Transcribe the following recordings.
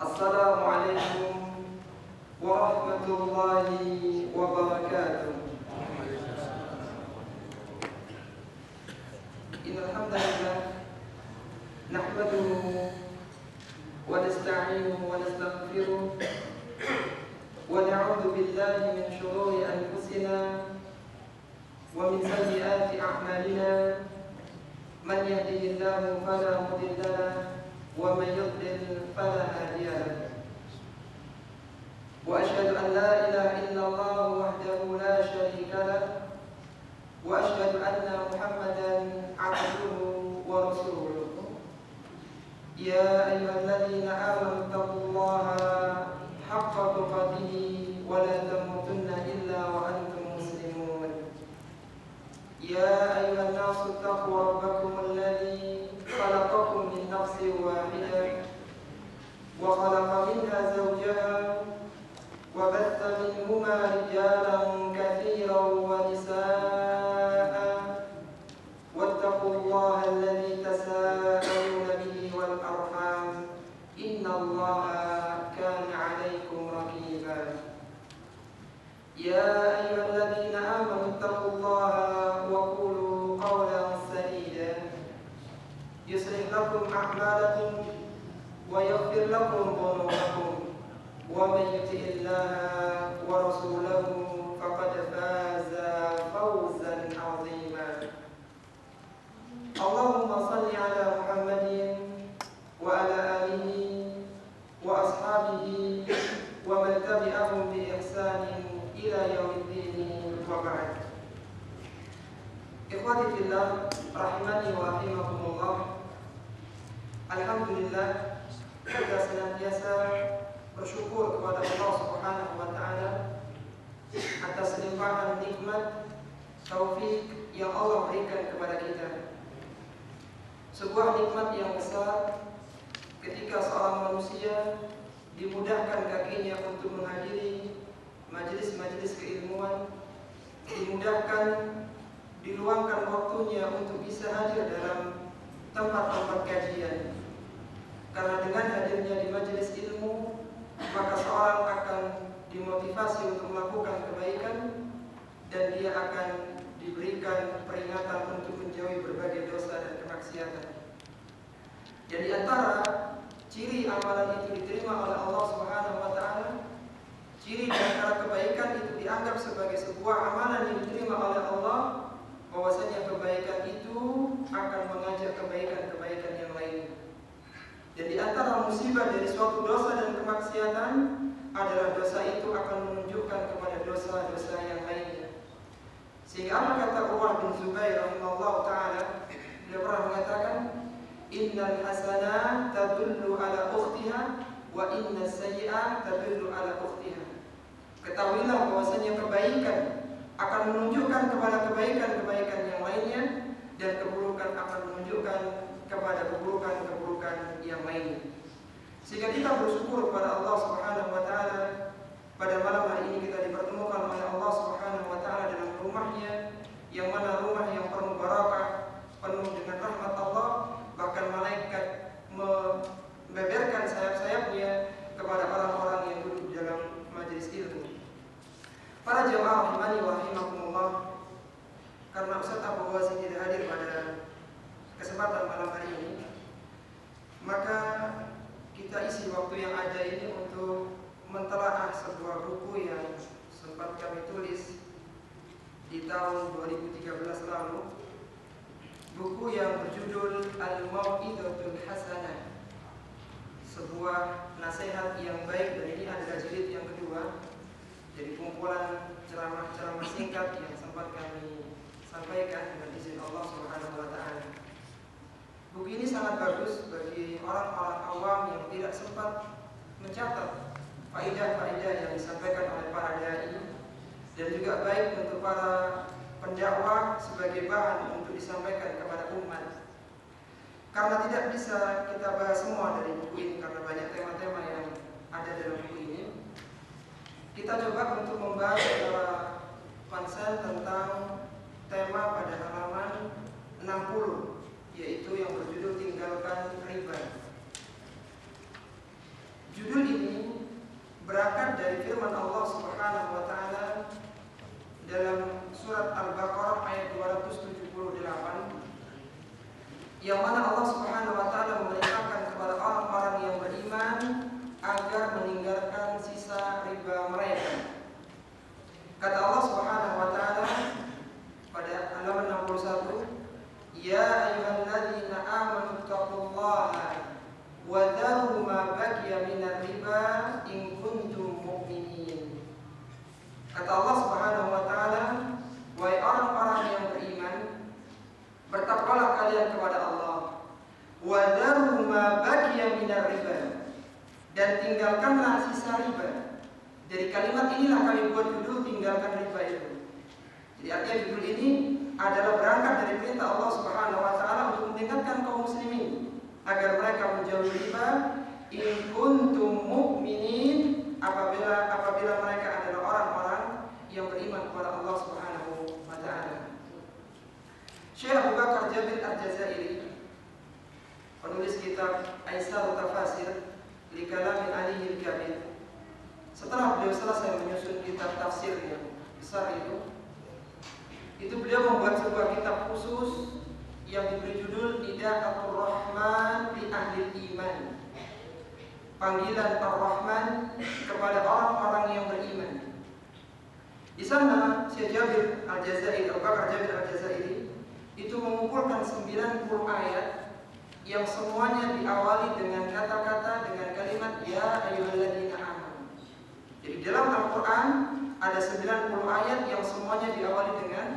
Assalamualaikum warahmatullahi wabarakatuh. Innal hamdalillah nahmaduhu wa nasta'inuhu wa nastaghfiruh wa na'udzu billahi min shururi anfusina wa min sayyiati a'malina. Man yahdihillahu fala mudilla lahu wa man yudlil fala hadiya lahu. Wa asyhadu an la ilaha illallah wahdahu la syarika lahu wa asyhadu anna Muhammadan 'abduhu wa rasuluh. Ya ayyuhalladzina amanu taqullaha haqqa tuqatih wa la tamutunna illa wa antum muslimun. Ya ayyuhan nasu taqu rabbakum alladzi khalaqakum min nafsin wahidah wa khalaqa minha zawjaha wa batha minhuma rijalan katsiran wa nisaa'a wattaqullaha alladzi tasaaluna bihi wal arham innallaha kana 'alaykum raqiba. Ya ayyuhalladzina amanu taqullaha wa qulu qawlan sadida yuslih lakum a'malakum wa yaghfir lakum dhunubakum wa man yuti'illaha wa rasulahu faqad faza fawzan 'azima. Allahumma shalli 'ala Muhammadin wa 'ala alihi wa ashabihi wa man tabi'ahum bi ihsanin ila yaumiddin wa ba'd. Ikhwati fillah rahimani wa rahimakumullah. Alhamdulillah, kita senantiasa bersyukur kepada Allah Subhanahu wa taala atas limpahan nikmat taufik yang Allah berikan kepada kita. Sebuah nikmat yang besar ketika seorang manusia dimudahkan kakinya untuk menghadiri majelis-majelis keilmuan, dimudahkan, diluangkan waktunya untuk bisa hadir dalam tempat-tempat kajian. Karena dengan hadirnya di majelis ilmu, maka seorang akan dimotivasi untuk melakukan kebaikan dan dia akan diberikan peringatan untuk menjauhi berbagai dosa dan kemaksiatan. Jadi antara ciri amalan itu diterima oleh Allah Subhanahu wa taala, ciri di antara kebaikan itu dianggap sebagai sebuah amalan yang diterima oleh Allah, bahwasanya kebaikan itu akan mengajak kebaikan-kebaikan yang lain. Dan di antara musibah dari suatu dosa dan kemaksiatan adalah dosa itu akan menunjukkan kepada dosa-dosa yang lainnya. Sehingga apa kata Urwah bin Zubair rahimahullah taala, beliau pernah mengatakan, innal hasanah tadullu ala ukhtiha wa inna sayyi'ah tadullu ala ukhtiha. Ketahuilah bahwasanya kebaikan akan menunjukkan kepada kebaikan-kebaikan yang lainnya, dan keburukan akan menunjukkan kepada keburukan-keburukan yang lainnya. Sehingga kita bersyukur kepada Allah Subhanahu wa taala, pada malam hari ini kita dipertemukan oleh Allah Subhanahu wa taala dalam rumahnya, yang mana rumah yang penuh barakah, penuh dengan rahmat Allah, bahkan malaikat membeberkan sayap-sayapnya kepada orang-orang yang duduk di dalam majelis ilmu. Para jamaah rahimani wa rahimakumullah, karena Ustaz Abu Wazi tidak hadir pada kesempatan malam hari ini, maka kita isi waktu yang ada ini untuk mentelaah sebuah buku yang sempat kami tulis di tahun 2013 lalu. Buku yang berjudul Al-Mau'izatul Hasanah, sebuah nasihat yang baik, dan ini adalah jilid yang kedua. Jadi kumpulan ceramah-ceramah singkat yang sempat kami sampaikan dengan izin Allah Subhanahu wa taala. Buku ini sangat bagus bagi orang-orang awam yang tidak sempat mencatat faedah-faedah yang disampaikan oleh para dai, dan juga baik untuk para pendakwah sebagai bahan untuk disampaikan kepada umat. Karena tidak bisa kita bahas semua dari buku ini karena banyak tema-tema yang ada dalam buku ini, kita coba untuk membahas secara konsen tentang tema pada halaman 60, yaitu yang berjudul tinggalkan riba. Judul agar meninggalkan sisa riba mereka. Kata Allah Subhanahu wa taala pada halaman 61, "Ya ayyuhalladzina amanu taqullaha wa dharu ma baqiya minar riba in kuntum mu'minin." Kata Allah Subhanahu wa taala, "Wahai orang-orang yang beriman, bertakwalah kalian kepada Allah. Wa dharu ma baqiya minar riba." Dan tinggalkanlah sisa riba. Dari kalimat inilah kami buat judul tinggalkan riba itu. Jadi artinya judul ini adalah berangkat dari perintah Allah Subhanahu wa taala untuk mengingatkan kaum muslimin agar mereka menjauhi riba in kuntum mu'minin, apabila mereka adalah orang-orang yang beriman kepada Allah Subhanahu wa taala. Syekh Abu Bakar Jabir Al-Jazairi, penulis kitab Aisarut Tafasir li Kalamin Aliyyil Kabir, setelah beliau selesai menyusun kitab tafsir yang besar itu beliau membuat sebuah kitab khusus yang diberi judul Nida'atul Rahman li Ahlil Iman, panggilan Ar-Rahman kepada orang-orang yang beriman. Di sana Syekh Jabir Al-Jazairi, Abu Bakar Jabir Al-Jazairi itu mengumpulkan 90 ayat yang semuanya diawali dengan kata-kata dengan kalimat ya ayyuhalladzina amanu. Jadi dalam Al-Quran ada 90 ayat yang semuanya diawali dengan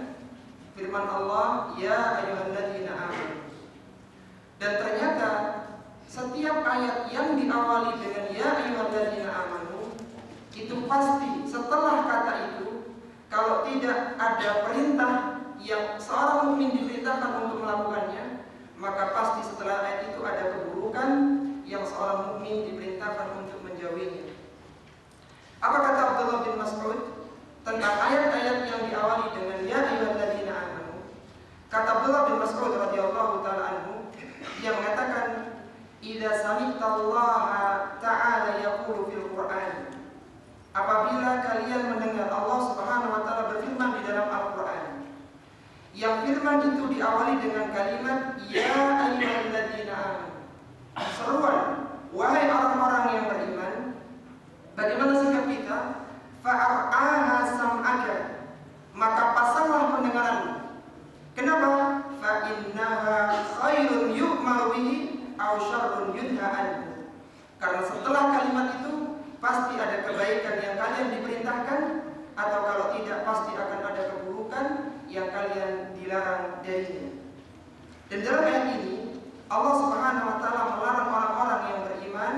firman Allah ya ayyuhalladzina amanu. Dan ternyata setiap ayat yang diawali dengan ya ayyuhalladzina amanu itu pasti setelah kata itu, kalau tidak ada perintah yang seorang mukmin diperintahkan untuk melakukannya, maka pasti setelah ayat itu ada keburukan yang seorang mukmin diperintahkan untuk menjauhinya. Apa kata Abdullah bin Mas'ud tentang ayat-ayat yang diawali dengan ya ayyuhalladzina amanu? Kata Abdullah bin Mas'ud radhiyallahu taala anhu, yang mengatakan, "Idza sami'tallaha ta'ala yaqulu fil Qur'an." Apabila kalian mendengar Allah Subhanahu wa taala berfirman di dalam Al-Qur'an, yang firman itu diawali dengan kalimat ya ayyuhalladzina amanu. Seruan, wahai orang-orang yang beriman. Bagaimana sikap kita? Fa'ar'aha sam'aka, maka pasanglah pendengaranmu. Kenapa? Fa'innaha khairun yu'maru bihi aw syarrun yunha anhu. Karena setelah kalimat itu pasti ada kebaikan yang kalian diperintahkan, atau kalau tidak pasti akan ada keburukan yang kalian dilarang darinya. Dan dalam ayat ini Allah Subhanahu wa taala melarang orang-orang yang beriman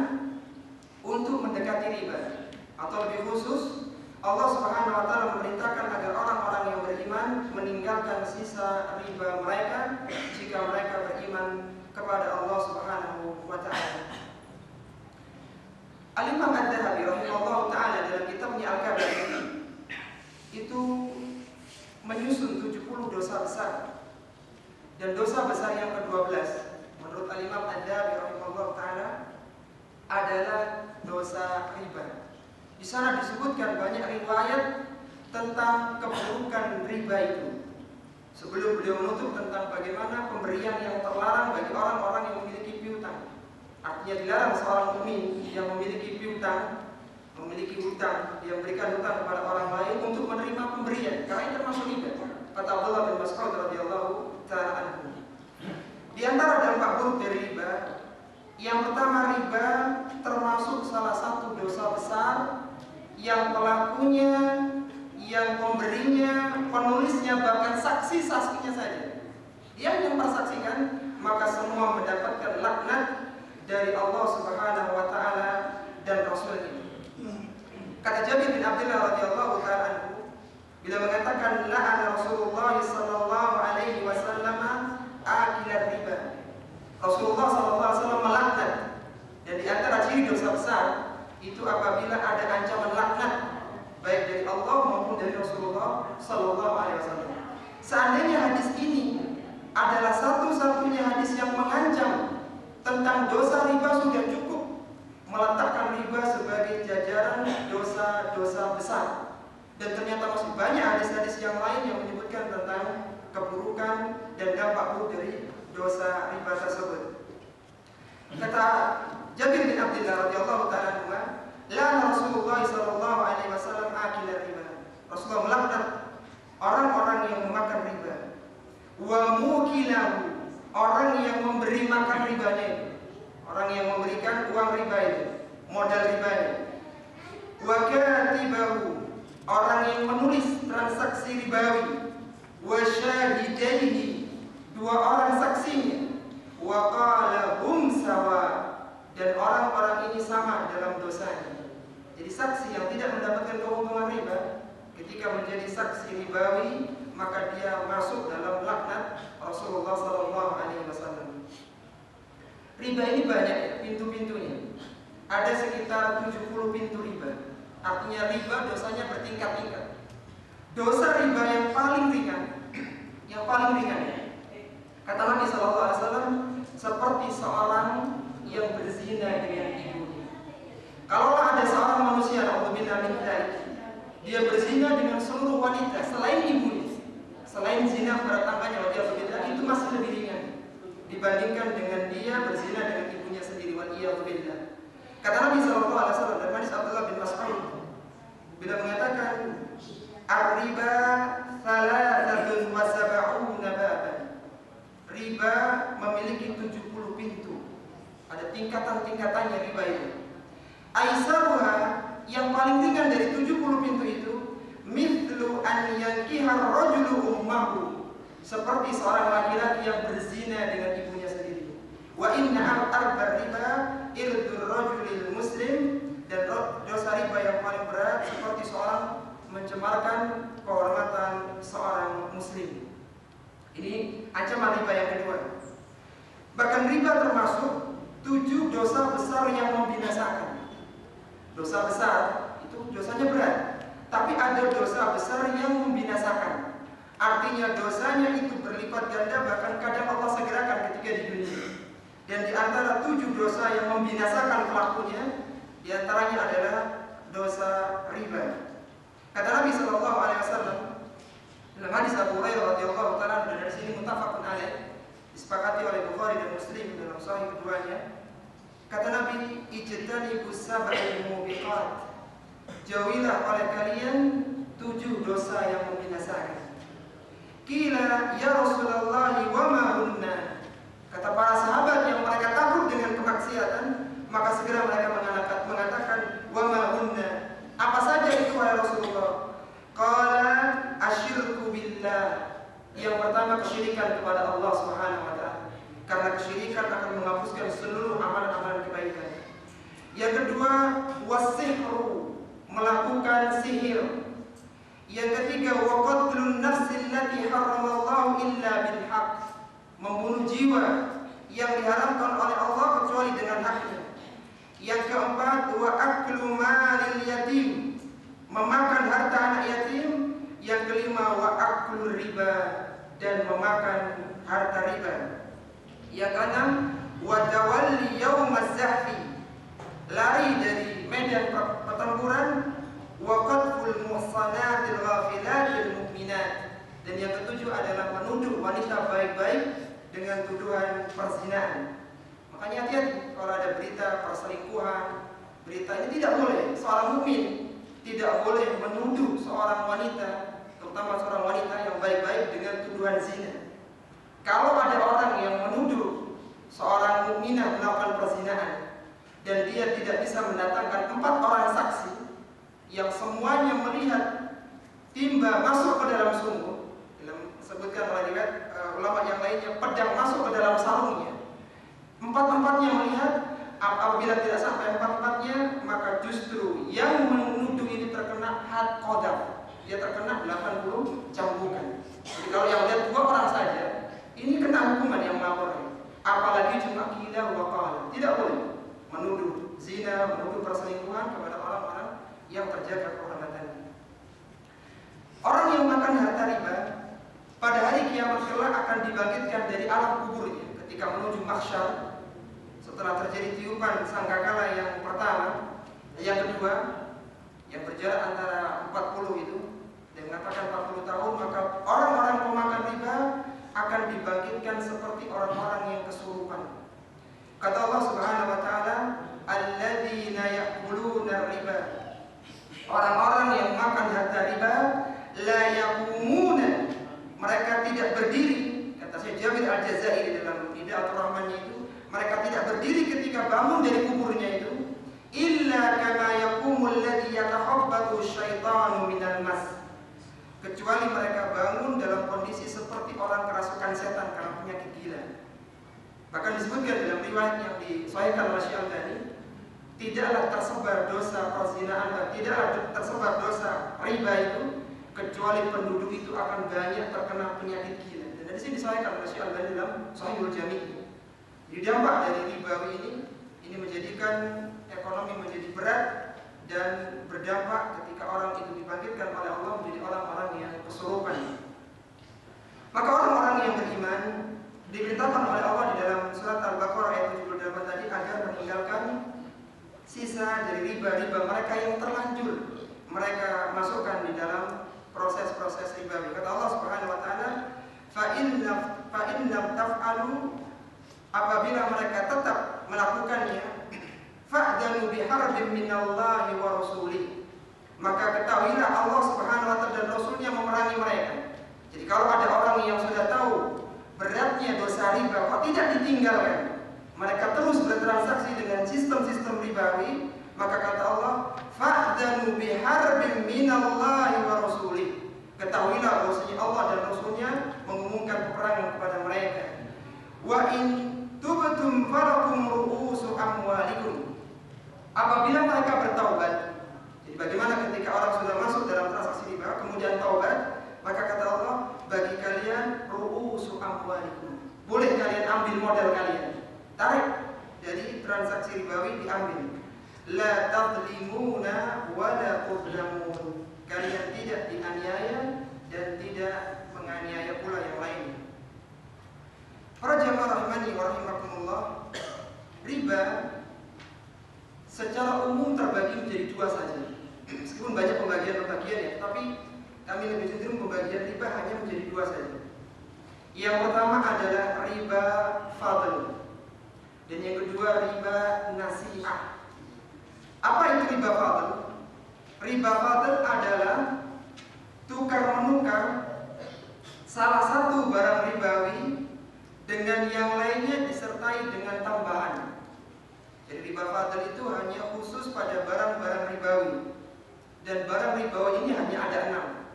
untuk mendekati riba, atau lebih khusus Allah Subhanahu wa taala memerintahkan agar orang-orang yang beriman meninggalkan sisa riba mereka jika mereka beriman kepada Allah Subhanahu wa taala. Al-Imam Adz-Dzahabi rahimahullah taala dalam kitabnya Al-Kabir itu menyusun 70 dosa besar. Dan dosa besar yang ke-12 menurut Al-Imam Adz-Dzahabi rahimahullah taala adalah dosa riba. Di sana disebutkan banyak riwayat tentang keburukan riba itu. Sebelum beliau menutup tentang bagaimana pemberian yang terlarang bagi orang-orang yang memiliki piutang. Artinya dilarang seorang mukmin yang memiliki piutang, memiliki hutang, dia memberikan hutang kepada orang lain untuk menerima pemberian, karena itu termasuk riba. Kata Abdullah bin Mas'ud radhiyallahu ta'ala anhu. Di antara dampak buruk dari riba, yang pertama, riba termasuk salah satu dosa besar yang pelakunya, yang pemberinya, penulisnya, bahkan saksi-saksinya saja yang mempersaksikan, maka semua mendapatkan laknat dari Allah Subhanahu wa taala dan Rasulnya. Kata Jabir bin Abdullah radhiyallahu ta'ala anhu, bila mengatakan la'ana Rasulullah sallallahu alaihi wasallam akilat riba. Rasulullah sallallahu alaihi wasallam melaknat, dan di antara ciri dosa besar itu apabila ada ancaman laknat baik dari Allah maupun dari Rasulullah sallallahu alaihi wasallam. Seandainya hadis ini adalah satu-satunya hadis yang mengancam tentang dosa riba, sudah cukup meletakkan riba sebagai jajaran dosa-dosa besar. Dan ternyata masih banyak hadis-hadis yang lain yang menyebutkan tentang keburukan dan dampak buruk dari dosa riba tersebut. Kata Jabir bin Abdullah radhiyallahu ta'ala anhu, wa mukilahu, orang yang memberi makan ribanya itu, orang yang memberikan uang riba itu, modal ribanya, wa katibahu, orang yang menulis transaksi ribawi, wa syahidaihi, dua orang saksinya, wa qala hum sawa, dan orang-orang ini sama dalam dosanya. Jadi saksi yang tidak mendapatkan keuntungan riba ketika menjadi saksi ribawi, maka dia masuk dalam laknat Rasulullah SAW. Riba ini banyak ya, pintu-pintunya. Ada sekitar 70 pintu riba. Artinya riba dosanya bertingkat-tingkat. Dosa riba yang paling ringan, kata Nabi SAW, seperti seorang yang berzina dengan ibunya. Kalau ada seorang manusia, dia berzina dengan seluruh wanita selain ibunya, selain zina bertangganya, itu masih lebih ringan dibandingkan dengan dia berzina dengan ibunya sendiri. Kata Nabi SAW dalam hadis Abdullah bin Mas'ud, bila mengatakan ar-riba thalathatun wa sab'una baban, riba memiliki 70 pintu. Ada tingkatan-tingkatannya riba itu. Aisaruha, yang paling ringan dari 70 pintu itu, mithlu an yankihar rajulu ummahu, seperti seorang laki-laki yang berzina dengan ibunya sendiri. Wa inna arba riba irdur rajulil muslim, dan dosa riba yang paling berat seperti seorang mencemarkan kehormatan seorang muslim. Ini ancaman riba yang kedua. Bahkan riba termasuk 7 dosa besar yang membinasakan. Dosa besar itu dosanya berat, tapi ada dosa besar yang membinasakan. Artinya dosanya itu berlipat ganda, bahkan kadang Allah segerakan ketika di dunia. Dan di antara 7 dosa yang membinasakan pelakunya, di antaranya adalah dosa riba. Kata Nabi SAW dalam hadis Abu Hurairah radhiyallahu taala, dan dari sini muttafaqun alaih, disepakati oleh Bukhari dan Muslim dalam sahih keduanya. Kata Nabi, ijtanibus sab'al mubiqat, jauhilah oleh kalian 7 dosa yang membinasakan. Qila ya Rasulullah wa ma hunna, kata para sahabat yang mereka takut dengan kemaksiatan, maka segera mereka mengatakan wa ma hunna, apa saja itu wahai Rasulullah? Qala asyirku billah, yang pertama kesyirikan kepada Allah Subhanahu wa taala, karena kesyirikan akan menghapuskan seluruh amalan-amalan kebaikan. Yang kedua, wasihru, melakukan sihir. Yang ketiga, waqatlun nafsil lati haramallahu illa bil haq, membunuh jiwa yang diharamkan oleh Allah kecuali dengan haknya. Yang keempat, wa aklu malil yatim, memakan harta anak yatim. Yang kelima, wa aklu riba, dan memakan harta riba. Yang keenam, wa tawalli yaumaz zahfi, lari dari medan pertempuran. Wa qadful muhsanatil ghafilatil mu'minat, dan yang ketujuh adalah menuduh wanita baik-baik dengan tuduhan perzinaan. Makanya hati-hati kalau ada berita perselingkuhan. Berita ini tidak boleh. Seorang mukmin tidak boleh menuduh seorang wanita, terutama seorang wanita yang baik-baik, dengan tuduhan zina. Kalau ada orang yang menuduh seorang mukminah melakukan perzinaan dan dia tidak bisa mendatangkan 4 orang saksi yang semuanya melihat timba masuk ke dalam sumur, disebutkan oleh ulama yang lainnya, pedang masuk ke dalam sarungnya, 4-empatnya melihat. Apabila tidak sampai 4-empatnya, maka justru yang menuduh ini terkena had qadaf, dia terkena 80 cambukan. Jadi kalau yang lihat 2 orang saja, ini kena hukuman yang melapor. Apalagi cuma qila wa qala. Tidak boleh menuduh zina, menuduh perselingkuhan kepada orang-orang yang terjaga kehormatannya. Orang yang makan harta riba pada hari kiamat kelak akan dibangkitkan dari alam kuburnya ketika menuju mahsyar. Setelah terjadi tiupan sangkakala yang pertama, yang kedua, yang berjarak antara 40 itu, dan mengatakan 40 tahun, maka orang-orang pemakan riba akan dibangkitkan seperti orang-orang yang kesurupan. Kata Allah Subhanahu wa taala, alladzina ya'kuluna riba, orang-orang yang makan harta riba, la yaqumuna, mereka tidak berdiri Kata Jabir Al-Jazairi dalam Hidayatul Rahmannya itu, mereka tidak berdiri ketika bangun dari kuburnya itu, illa kama yaqumul ladzi yatahabbatu syaitanu minal mas. Kecuali mereka bangun dalam kondisi seperti orang kerasukan setan karena penyakit gila. Bahkan disebutkan dalam riwayat yang disahihkan oleh Syekh Al-Albani, tidaklah tersebar dosa perzinaan, tidaklah tersebar dosa riba itu kecuali penduduk itu akan banyak terkena penyakit gila. Dan dari sini disahihkan oleh Syekh Al-Albani dalam Shahihul Jami'. Jadi dampak dari ribawi ini menjadikan ekonomi menjadi berat dan berdampak ketika orang itu dibangkitkan oleh Allah menjadi orang-orang yang kesurupan. Maka orang-orang yang beriman diperintahkan oleh Allah di dalam surat Al-Baqarah ayat 78 tadi agar meninggalkan sisa dari riba-riba mereka yang terlanjur mereka masukkan di dalam proses-proses ribawi. Kata Allah Subhanahu wa taala, fa in lam taf'alu, apabila mereka tetap melakukannya, fa'danu biharbin minallahi wa rasulih, maka ketahuilah Allah Subhanahu wa taala dan Rasulnya memerangi mereka. Jadi kalau ada orang yang sudah tahu beratnya dosa riba kok tidak ditinggalkan, mereka terus bertransaksi dengan sistem-sistem ribawi, maka kata Allah, fa'danu biharbin minallahi wa rasulih, ketahuilah bahwasanya Allah dan Rasulnya mengumumkan peperangan kepada mereka. Wa in tubtum falakum ru'usu amwalikum, apabila mereka bertaubat. Jadi bagaimana ketika orang sudah masuk dalam transaksi riba kemudian taubat, maka kata Allah, bagi kalian ru'usu amwalikum, boleh kalian ambil modal kalian, tarik dari transaksi ribawi diambil. La tadlimuna wa la tudlamun, kalian tidak dianiaya dan tidak menganiaya pula yang lain. Para jamaah rahimani wa rahimakumullah, riba secara umum terbagi menjadi dua saja. Meskipun banyak pembagian-pembagian ya, tapi kami lebih cenderung pembagian riba hanya menjadi dua saja. Yang pertama adalah riba fadl, dan yang kedua riba nasi'ah. Apa itu riba fadl? Riba fadl adalah tukar menukar salah satu barang ribawi dengan yang lainnya disertai dengan tambahan. Jadi riba fadl itu hanya khusus pada barang-barang ribawi, dan barang ribawi ini hanya ada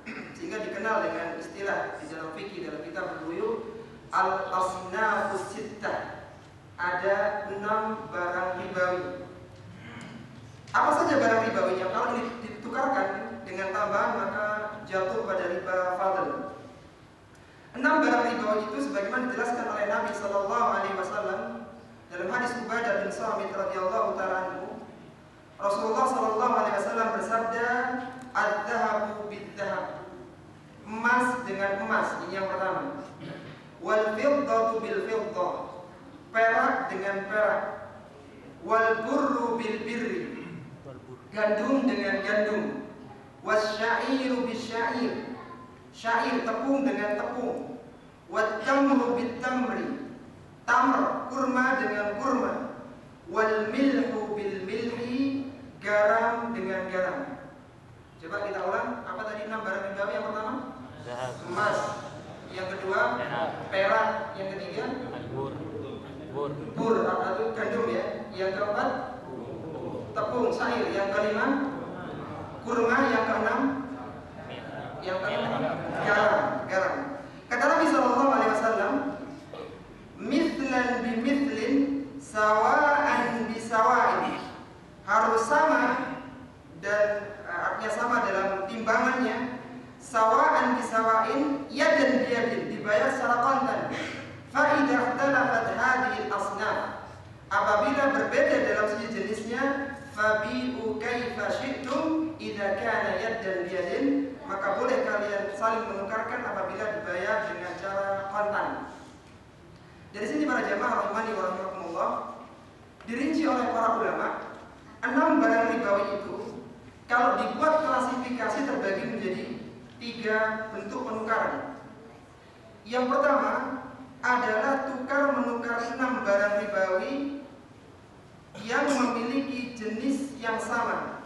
6, sehingga dikenal dengan istilah di dalam fikih dalam kitab al-buyu al-asnafus sittah. Ada 6 barang ribawi. Apa saja barang ribawi yang kalau ini ditukarkan dengan tambahan maka jatuh pada riba fadl? 6 barang ribawi itu sebagaimana dijelaskan oleh Nabi sallallahu alaihi wasallam dalam hadis Ubadah bin Samit radhiyallahu taala anhu. Rasulullah sallallahu alaihi wasallam bersabda, "Adz-dzahabu bidz-dzahab." Emas dengan emas, ini yang pertama. Wal fiddatu bil fiddah, perak dengan perak. Wal burru bil birri, gandum dengan gandum. Wasyairu bis syair, syair tepung dengan tepung. Wat tamru bit tamri, tamr kurma dengan kurma. Wal milhu bil milhi, garam dengan garam. Coba kita ulang, apa tadi 6 barang ribawi? Yang pertama emas, yang kedua perak, yang ketiga bur atau gandum ya, yang keempat tepung syair, yang kelima kurma, yang keenam garam. Kata Nabi sallallahu alaihi wasallam, mithlan bi mithlin, sawa'an bi sawa'in, harus sama dan artinya sama dalam timbangannya. Sawa'an bi sawa'in, yadan bi yadin, dibayar secara kontan. Fa idza ikhtalafat hadhihi al-asnaf, apabila berbeda dalam segi jenisnya, fabi'u kaifa syi'tum idza kana yaddan bi yadin, maka boleh kalian saling menukarkan apabila dibayar dengan cara kontan. Dari sini para jamaah rahimani wa rahimakumullah, dirinci oleh para ulama, 6 barang ribawi itu kalau dibuat klasifikasi terbagi menjadi 3 bentuk penukaran. Yang pertama adalah tukar menukar 6 barang ribawi yang memiliki jenis yang sama.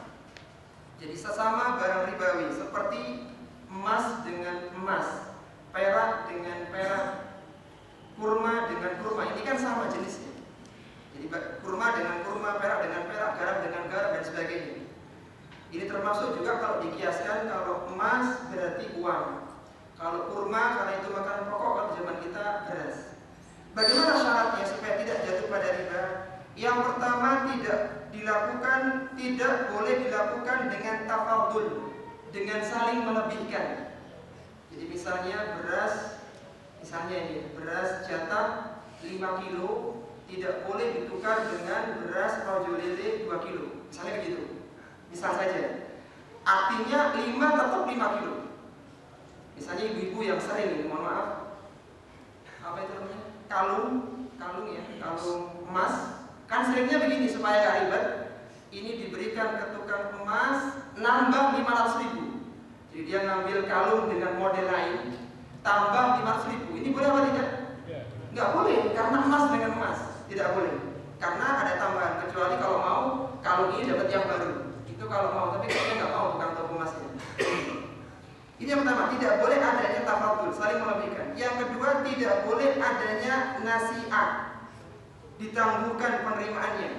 Jadi sesama barang ribawi, seperti emas dengan emas, perak dengan perak, kurma dengan kurma, ini kan sama jenisnya. Jadi kurma dengan kurma, perak dengan perak, garam dengan garam, dan sebagainya. Ini termasuk juga kalau dikiaskan, kalau emas berarti uang, kalau kurma karena itu makanan pokok, kalau zaman kita beras. Bagaimana syaratnya supaya tidak jatuh pada riba? Yang pertama, tidak boleh dilakukan dengan tafadul, dengan saling melebihkan. Jadi misalnya beras, beras jatah 5 kilo tidak boleh ditukar dengan beras rojo lele 2 kilo, misalnya begitu. Misal saja, artinya 5 tetap 5 kilo. Misalnya ibu-ibu yang sering, mohon maaf, apa itu namanya? Kalung emas, kan seringnya begini supaya gak ribet. Ini diberikan ke tukang emas, nambah 500.000. Jadi dia ngambil kalung dengan model lain, tambah 500.000. Ini boleh apa tidak? Nggak boleh, karena emas dengan emas tidak boleh. Karena ada tambahan, kecuali kalau mau kalung ini dapat yang baru. Itu kalau mau, tapi kalau nggak mau tukang toko emasnya. Ini yang pertama, tidak boleh adanya tafadul, saling melebihkan. Yang kedua, tidak boleh adanya nasi'ah, ditangguhkan penerimaannya.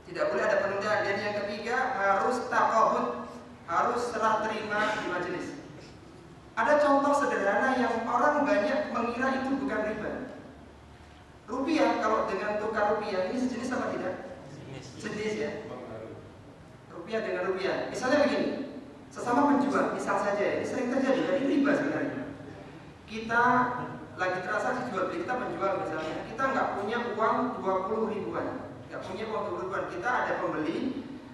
Tidak boleh ada penundaan. Dan yang ketiga, harus taqabud, harus serah terima di majelis. Ada contoh sederhana yang orang banyak mengira itu bukan riba. Rupiah, kalau dengan tukar rupiah, ini sejenis apa tidak? Sejenis ya. Rupiah dengan rupiah. Misalnya begini, sesama penjual, misal saja, ini sering terjadi, jadi riba sebenarnya. Kita lagi transaksi jual beli, kita menjual misalnya, kita nggak punya uang 20 ribuan, nggak punya uang 20 ribuan, kita ada pembeli,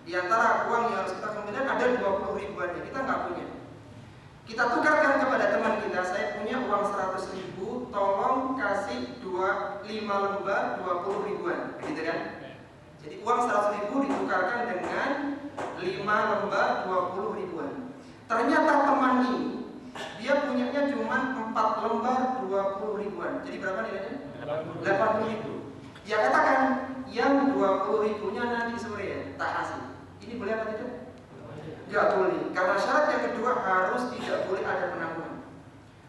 di antara uang yang harus kita kembalikan ada 20 ribuan, kita nggak punya. Kita tukarkan kepada teman kita, saya punya uang 100.000, tolong kasih 5 lembar 20 ribuan, gitu kan? Jadi uang 100.000 ditukarkan dengan 5 lembar 20 ribuan. Ternyata teman ini dia punyanya cuma 4 lembar 20 ribuan. Jadi berapa nilainya? 80.000. Dia katakan yang 20 ribunya nanti sore ya, tak kasih. Ini boleh apa tidak? Tidak boleh. Karena syarat yang kedua harus tidak boleh ada penangguhan.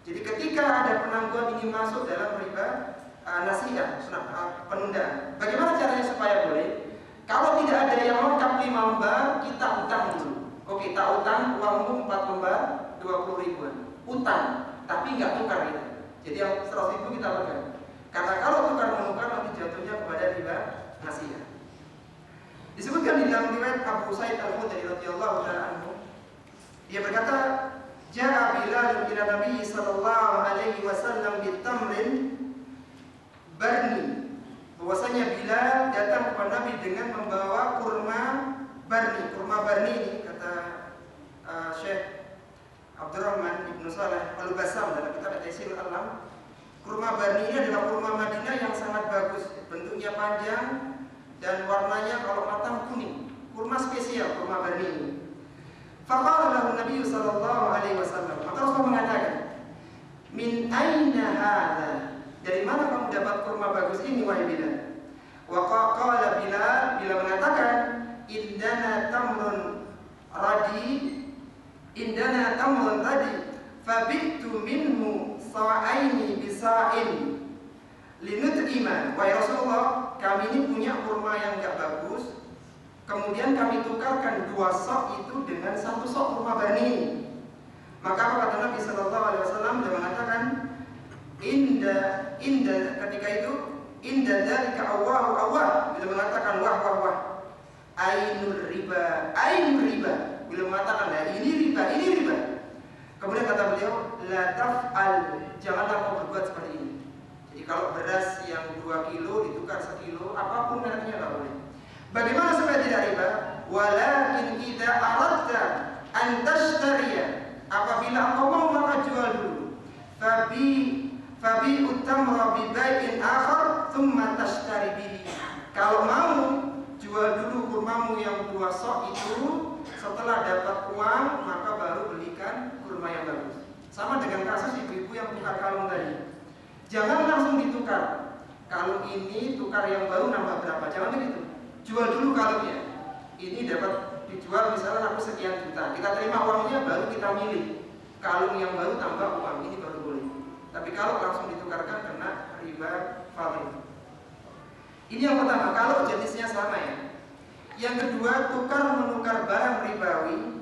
Jadi ketika ada penangguhan ini masuk dalam riba nasi'ah, penundaan. Bagaimana caranya supaya boleh? Kalau tidak ada yang lengkap 5 lembar, kita utang dulu. Oke, kita utang uangmu 4 lembar 20 ribuan. Utang, tapi nggak tukar gitu. Jadi yang 100.000 kita pegang. Karena kalau tukar menukar nanti jatuhnya kepada riba nasi'ah. Disebutkan di dalam riwayat Abu Sa'id Al-Khudri radhiyallahu ta'ala anhu, dia berkata, "Ja'a Bilal ila Nabi sallallahu alaihi wasallam bitamrin barni." Bahwasanya Bilal datang kepada Nabi dengan membawa kurma barni. Kurma barni ini kata Syekh Abdurrahman Ibnu Saleh Al-Bassam dalam kitab Taisir Al-Alam, kurma barni ini adalah kurma Madinah yang sangat bagus, bentuknya panjang dan warnanya kalau matang kuning. Kurma spesial, kurma barni ini. Faqala lahu Nabi sallallahu alaihi wasallam, maka Rasul mengatakan, "Min aina hadza?" Dari mana kamu dapat kurma bagus ini wahai Bilal? Wa qala Bilal mengatakan, "Indana tamrun radi, fabi'tu minhu sa'aini bisa'in linut'ima." Wahai Rasulullah, kami ini punya kurma yang enggak bagus, kemudian kami tukarkan 2 sok itu dengan 1 sok kurma barni. Maka apa kata Nabi sallallahu alaihi wasallam? Dia mengatakan, ketika itu inda dzalika awwah, bila mengatakan wah ainur riba. Bila mengatakan ini riba. Kemudian kata beliau, la taf'al, janganlah kau berbuat seperti ini. Jadi kalau beras yang 2 kilo ditukar 1 kilo, apapun mereknya enggak boleh. Bagaimana supaya tidak riba? Walakin idza aradta an tashtariya, apabila engkau mau maka jual dulu. Fabi utamra bi bai'in akhar thumma tashtari bihi. Kalau mau jual dulu kurmamu yang 2 sok itu, setelah dapat uang maka baru belikan kurma yang bagus. Sama dengan kasus ibu-ibu yang tukar kalung tadi. Jangan langsung ditukar. Kalung ini tukar yang baru nambah berapa? Jangan begitu. Jual dulu kalungnya. Ini dapat dijual misalnya aku sekian juta. Kita terima uangnya baru kita milih. Kalung yang baru tambah uang, ini baru boleh. Tapi kalau langsung ditukarkan kena riba fadhil. Ini yang pertama, kalau jenisnya sama ya. Yang kedua, tukar menukar barang ribawi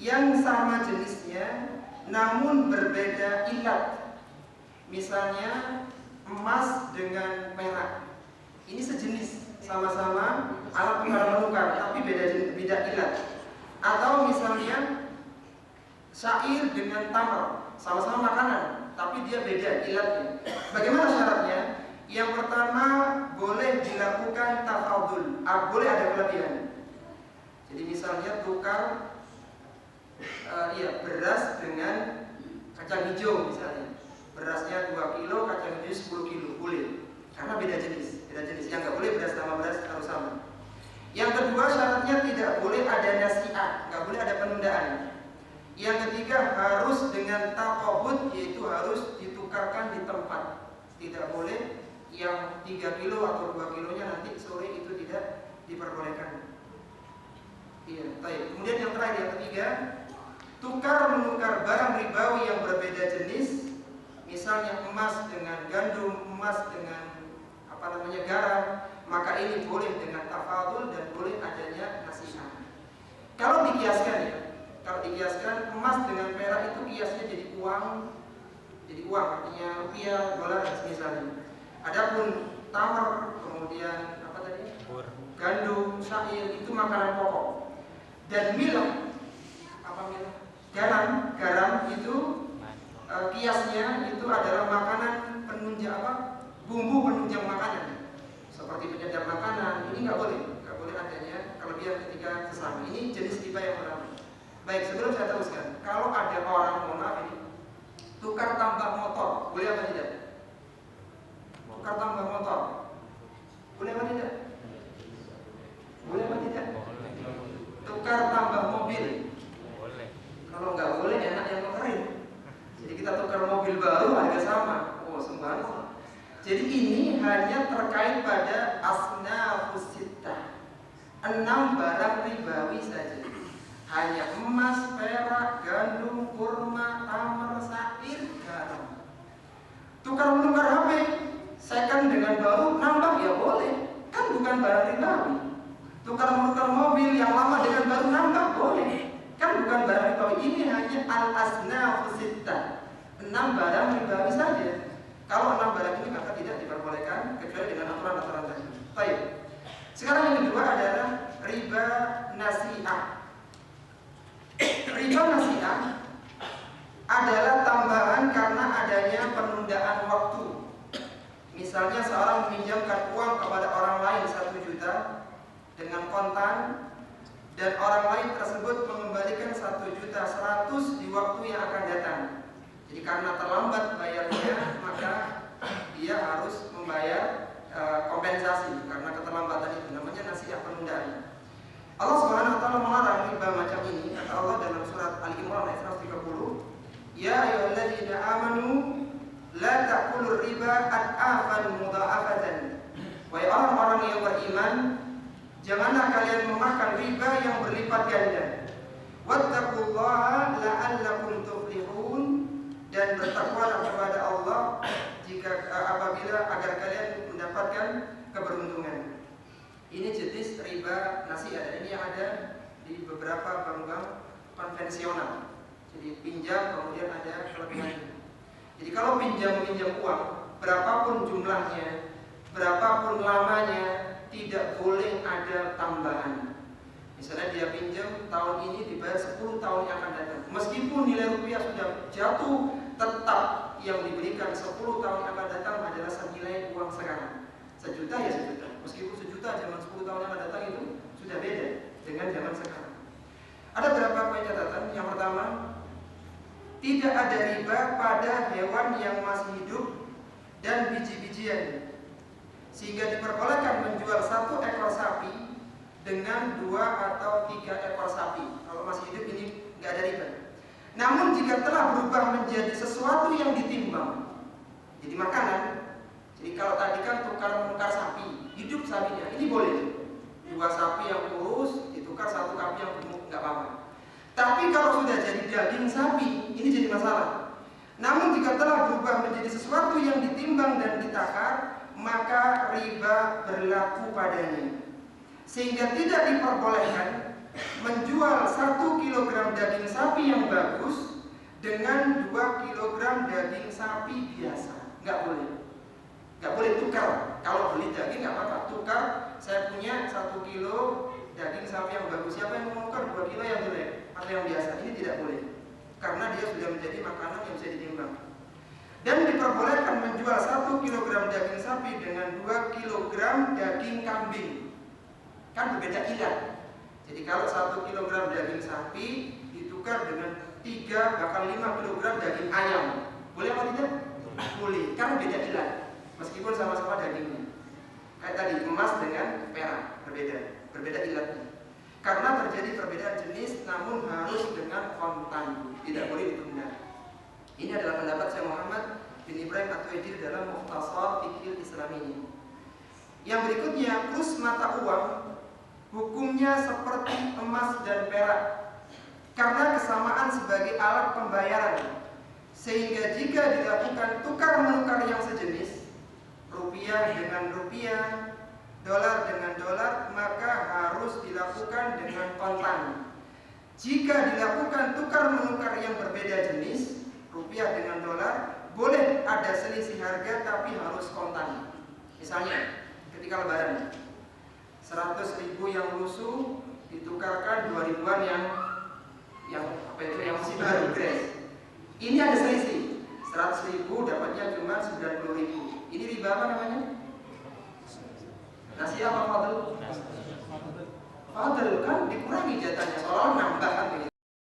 yang sama jenisnya namun berbeda ilat. Misalnya emas dengan perak. Ini sejenis, sama-sama alat tukar menukar tapi beda ilat. Atau misalnya syair dengan tamar, sama-sama makanan tapi dia beda ilatnya. Bagaimana syaratnya? Yang pertama, boleh dilakukan tafadul, boleh ada kelebihan. Jadi misalnya tukar beras dengan kacang hijau misalnya. Berasnya 2 kilo, kacang hijau 10 kilo, boleh. Karena beda jenis. Yang nggak boleh beras sama beras harus sama. Yang kedua, syaratnya tidak boleh ada nasi'ah, nggak boleh ada penundaan. Yang ketiga, harus dengan taqabud, yaitu harus ditukarkan di tempat. Tidak boleh yang 3 kilo atau 2 kilonya nanti sore itu tidak diperbolehkan. Iya, baik. Kemudian yang terakhir, yang ketiga, tukar menukar barang ribawi yang berbeda jenis, misalnya emas dengan gandum, emas dengan garam, maka ini boleh dengan tafadul dan boleh adanya nasi'ah. Kalau dikiaskan emas dengan perak itu kiasnya jadi uang, artinya rupiah, dolar dan misalnya. Adapun tamar, kemudian gandum, syair itu makanan pokok. Dan milah, garam itu kiasnya itu adalah makanan penunjang bumbu penunjang makanan. Seperti penyedap makanan, ini nggak boleh adanya kelebihan ketika sesama. Ini jenis riba yang pertama. Baik, sebelum saya teruskan, kalau ada orang, tukar tambah motor, boleh apa tidak? Tukar tambah motor, boleh apa tidak? Boleh apa tidak? Tukar tambah mobil, boleh. Kalau nggak boleh, enak yang nukerin. Jadi kita tukar mobil baru harga sama. Oh, sembarang. Jadi ini hanya terkait pada asnafus sittah, 6 barang ribawi saja. Hanya emas, perak, gandum, kurma, tamar, syair, garam. Tukar menukar HP, second dengan baru, nambah ya boleh. Kan bukan barang ribawi. Tukar menukar mobil yang lama dengan baru, nambah boleh. Kan bukan barang ribawi. Ini hanya al-asnafus sittah, 6 barang ribawi saja. Kalau 6 barang ini maka tidak diperbolehkan kecuali dengan aturan-aturan tadi. Baik. Sekarang yang kedua adalah riba nasi'ah. Riba nasi'ah adalah tambahan karena adanya penundaan waktu. Misalnya seorang meminjamkan uang kepada orang lain 1 juta dengan kontan, dan orang lain tersebut mengembalikan 1.100.000 di waktu yang akan datang. Jadi karena terlambat bayarnya, maka dia harus membayar kompensasi karena keterlambatan itu. Namanya nasi'ah, penundaan. Allah Subhanahu wa taala melarang riba macam ini. Kata Allah dalam surat Al-Imran ayat 130, "Ya ayyuhalladzina amanu la ta'kulur riba ad'afan mudha'afatan." Wahai orang-orang yang beriman, janganlah kalian memakan riba yang berlipat ganda. Wattaqullaha la'allakum tuflihun, dan bertakwalah kepada Allah agar kalian mendapatkan keberuntungan. Ini jenis riba nasi'ah, dan ini yang ada di beberapa bank-bank konvensional. Jadi pinjam kemudian ada kelebihan. Jadi kalau meminjam uang, berapapun jumlahnya, berapapun lamanya, tidak boleh ada tambahan. Misalnya dia pinjam tahun ini dibayar 10 tahun yang akan datang. Meskipun nilai rupiah sudah jatuh, tetap yang diberikan 10 tahun yang akan datang adalah senilai uang sekarang. 1 juta ya 1 juta. Meskipun 1 juta zaman 10 tahun yang akan datang itu sudah beda dengan zaman sekarang. Ada beberapa poin catatan. Yang pertama, tidak ada riba pada hewan yang masih hidup dan biji-bijian, sehingga diperbolehkan menjual 1 ekor sapi dengan 2 atau 3 ekor sapi. Kalau masih hidup ini nggak ada riba. Namun jika telah berubah menjadi sesuatu yang ditimbang, jadi makanan. Jadi kalau tadi kan tukar sapi, hidup sapinya, ini boleh. 2 sapi yang kurus ditukar 1 sapi yang gemuk, nggak apa-apa. Tapi kalau sudah jadi daging sapi, ini jadi masalah. Namun jika telah berubah menjadi sesuatu yang ditimbang dan ditakar, maka riba berlaku padanya. Sehingga tidak diperbolehkan menjual 1 kilogram daging sapi yang bagus dengan 2 kilogram daging sapi biasa. Nggak boleh. Nggak boleh tukar. Kalau beli daging nggak apa-apa, tukar. Saya punya 1 kilo daging sapi yang bagus. Siapa yang mau tukar 2 kilo yang jelek atau yang biasa? Ini tidak boleh. Karena dia sudah menjadi makanan yang bisa ditimbang. Dan diperbolehkan menjual 1 kilogram daging sapi dengan 2 kilogram daging kambing. Kan berbeda ilat. Jadi kalau 1 kilogram daging sapi ditukar dengan 3 bahkan 5 kilogram daging ayam, boleh apa tidak? Boleh, karena beda ilat. Meskipun sama-sama dagingnya. Kayak tadi emas dengan perak berbeda ilatnya. Karena terjadi perbedaan jenis, namun harus dengan kontan, tidak boleh ditunda. Ini adalah pendapat Syekh Muhammad bin Ibrahim At-Tuwaijiri dalam Mukhtasar Fiqhil Islam ini. Yang berikutnya, kurs mata uang hukumnya seperti emas dan perak karena kesamaan sebagai alat pembayaran, sehingga jika dilakukan tukar menukar yang sejenis, rupiah dengan rupiah, dolar dengan dolar, maka harus dilakukan dengan kontan. Jika dilakukan tukar menukar yang berbeda jenis, rupiah dengan dolar, boleh ada selisih harga tapi harus kontan. Misalnya ketika lebaran, 100.000 yang lusuh ditukarkan 2.000-an yang masih baru grace. Ini ada selisih. 100.000 dapatnya cuma 90.000. Ini riba apa namanya? Nasi apa fadl? Fadl kan dikurangi jatahnya, soal nambah kan ini.